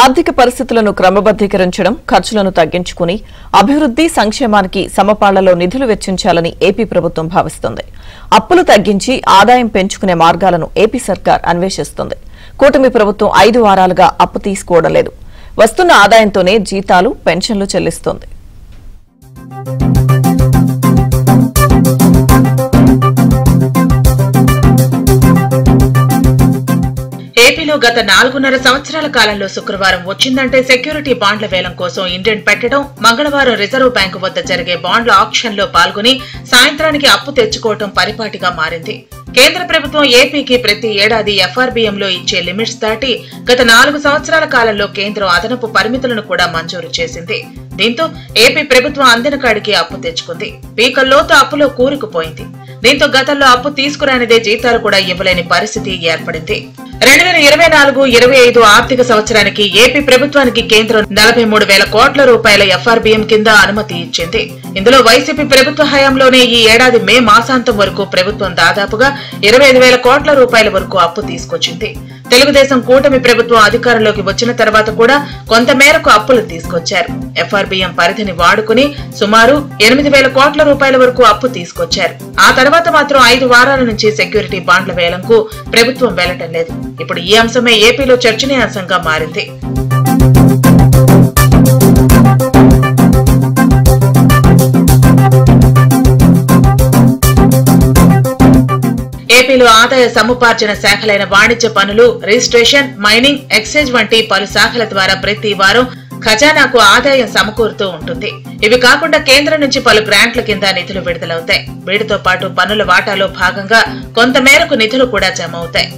ఆర్థిక పరిస్థితులను క్రమబద్దీకరించడం, ఖర్చులను తగ్గించుకుని అభివృద్ధి, సంక్షేమానికి సమపాళ్లలో నిధులు వెచ్చించాలని ఏపీ ప్రభుత్వం భావిస్తోంది. అప్పులు తగ్గించి ఆదాయం పెంచుకునే మార్గాలను ఏపీ సర్కార్ అన్వేషిస్తోంది. కూటమి ప్రభుత్వం 5 వారాలుగా అప్పు తీసుకోవడం లేదు. వస్తున్న ఆదాయంతోనే జీతాలు, పెన్షన్లు చెల్లిస్తోంది. ఏపీలో గత 4.5 సంవత్సరాల కాలంలో శుక్రవారం వచ్చిందంటే సెక్యూరిటీ బాండ్ల వేలం కోసం ఇండెంట్ పెట్టడం, మంగళవారం రిజర్వ్ బ్యాంకు వద్ద జరిగే బాండ్ల ఆక్షన్ లో పాల్గొని సాయంత్రానికి అప్పు తెచ్చుకోవడం పరిపాటిగా మారింది. కేంద్ర ప్రభుత్వం ఏపీకి ప్రతి ఏడాది ఎఫ్ఆర్బీఎంలో ఇచ్చే లిమిట్స్ దాటి గత 4 సంవత్సరాల కాలంలో కేంద్రం అదనపు పరిమితులను కూడా మంజూరు చేసింది. దీంతో ఏపీ ప్రభుత్వం అందిన కాడికి అప్పు తెచ్చుకుంది. పీకల్లోతు అప్పులో కూరుకుపోయింది. దీంతో గతంలో అప్పు తీసుకురానిదే జీతాలు కూడా ఇవ్వలేని పరిస్థితి ఏర్పడింది. 2024-25 ఆర్థిక సంవత్సరానికి ఏపీ ప్రభుత్వానికి కేంద్రం 43,000 కోట్ల రూపాయల ఎఫ్ఆర్బీఎం కింద అనుమతి ఇచ్చింది. ఇందులో వైసీపీ ప్రభుత్వ హయాంలోనే ఈ ఏడాది మే మాసాంతం వరకు ప్రభుత్వం దాదాపుగా 25,000 కోట్ల రూపాయల వరకు అప్పు తీసుకొచ్చింది. తెలుగుదేశం కూటమి ప్రభుత్వం అధికారంలోకి వచ్చిన తర్వాత కూడా కొంతమేరకు అప్పులు తీసుకొచ్చారు. ఎఫ్ఆర్బీఎం పరిధిని వాడుకుని సుమారు 8,000 కోట్ల రూపాయల వరకు అప్పు తీసుకొచ్చారు. ఆ తర్వాత మాత్రం 5 వారాల నుంచి సెక్యూరిటీ బాండ్ల వేలంకు ప్రభుత్వం వెళ్లటం లేదు. ఇప్పుడు ఈ అంశమే ఏపీలో చర్చనీయాంశంగా మారింది. ఏపీలో ఆదాయ సముపార్జన శాఖలైన వాణిజ్య పనులు, రిజిస్ట్రేషన్, మైనింగ్, ఎక్సైజ్ వంటి పలు శాఖల ద్వారా ప్రతి వారం ఖజానాకు ఆదాయం సమకూరుతూ ఉంటుంది. ఇవి కాకుండా కేంద్రం నుంచి పలు గ్రాంట్ల కింద నిధులు విడుదలవుతాయి. వీటితో పాటు పన్నుల వాటాలో భాగంగా కొంతమేరకు నిధులు కూడా జమ అవుతాయి.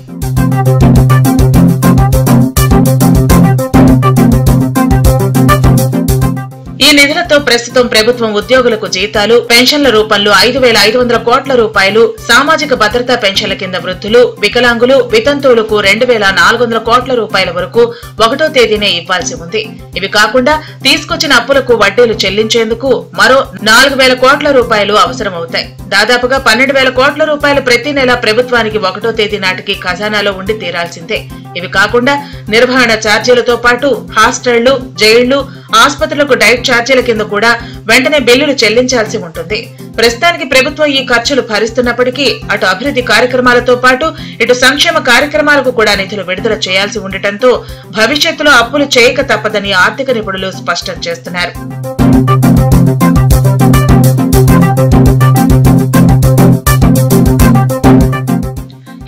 ఈ నిధులతో ప్రస్తుతం ప్రభుత్వం ఉద్యోగులకు జీతాలు, పెన్షన్ల రూపంలో 5,500 కోట్ల రూపాయలు, సామాజిక భద్రతా పెన్షన్ల కింద వృద్ధులు, వికలాంగులు, వితంతువులకు 2,400 కోట్ల రూపాయల వరకు 1వ తేదీనే ఇవ్వాల్సి ఉంది. ఇవి కాకుండా తీసుకొచ్చిన అప్పులకు వడ్డీలు చెల్లించేందుకు మరో 4,000 కోట్ల రూపాయలు అవసరమవుతాయి. దాదాపుగా 12,000 కోట్ల రూపాయలు ప్రతి నెల ప్రభుత్వానికి 1వ తేదీ నాటికి ఖజానాలో ఉండి తీరాల్సిందే. ఇవి కాకుండా నిర్వహణ ఛార్జీలతో పాటు హాస్టళ్లు, జైళ్లు, ఆసుపత్రులకు డైట్ ఛార్జీల కింద కూడా వెంటనే బిల్లులు చెల్లించాల్సి ఉంటుంది. ప్రస్తుతానికి ప్రభుత్వం ఈ ఖర్చులు భరిస్తున్నప్పటికీ అటు అభివృద్ధి కార్యక్రమాలతో పాటు ఇటు సంక్షేమ కార్యక్రమాలకు కూడా నిధులు విడుదల చేయాల్సి ఉండటంతో భవిష్యత్తులో అప్పులు చేయక తప్పదని ఆర్థిక నిపుణులు స్పష్టం చేస్తున్నారు.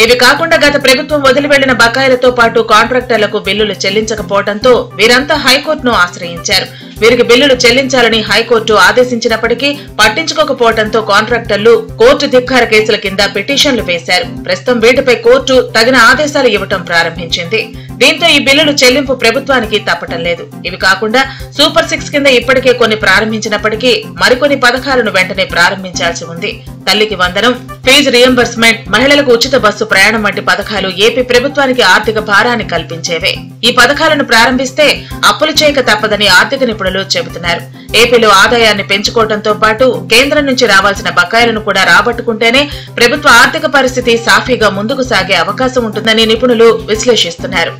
ఇవి కాకుండా గత ప్రభుత్వం వదిలి వెళ్లిన బకాయిలతో పాటు కాంట్రాక్టర్లకు బిల్లులు చెల్లించకపోవడంతో వీరంతా హైకోర్టును ఆశ్రయించారు. వీరికి బిల్లులు చెల్లించాలని హైకోర్టు ఆదేశించినప్పటికీ పట్టించుకోకపోవడంతో కాంట్రాక్టర్లు కోర్టు ధిక్కార కేసుల కింద పిటిషన్లు వేశారు. ప్రస్తుతం వీటిపై కోర్టు తగిన ఆదేశాలు ఇవ్వటం ప్రారంభించింది. దీంతో ఈ బిల్లులు చెల్లింపు ప్రభుత్వానికి తప్పటం లేదు. ఇవి కాకుండా సూపర్ 6 కింద ఇప్పటికే కొన్ని ప్రారంభించినప్పటికీ మరికొన్ని పథకాలను వెంటనే ప్రారంభించాల్సి ఉంది. తల్లికి వందనం, ఫీజు రియంబర్స్మెంట్, మహిళలకు ఉచిత బస్సు ప్రయాణం వంటి పథకాలు ఏపీ ప్రభుత్వానికి ఆర్థిక భారాన్ని కల్పించేవే. ఈ పథకాలను ప్రారంభిస్తే అప్పులు చేయక తప్పదని ఆర్థిక నిపుణులు చెబుతున్నారు. ఏపీలో ఆదాయాన్ని పెంచుకోవడంతో పాటు కేంద్రం నుంచి రావాల్సిన బకాయిలను కూడా రాబట్టుకుంటేనే ప్రభుత్వ ఆర్థిక పరిస్థితి సాఫీగా ముందుకు సాగే అవకాశం ఉంటుందని నిపుణులు విశ్లేషిస్తున్నారు.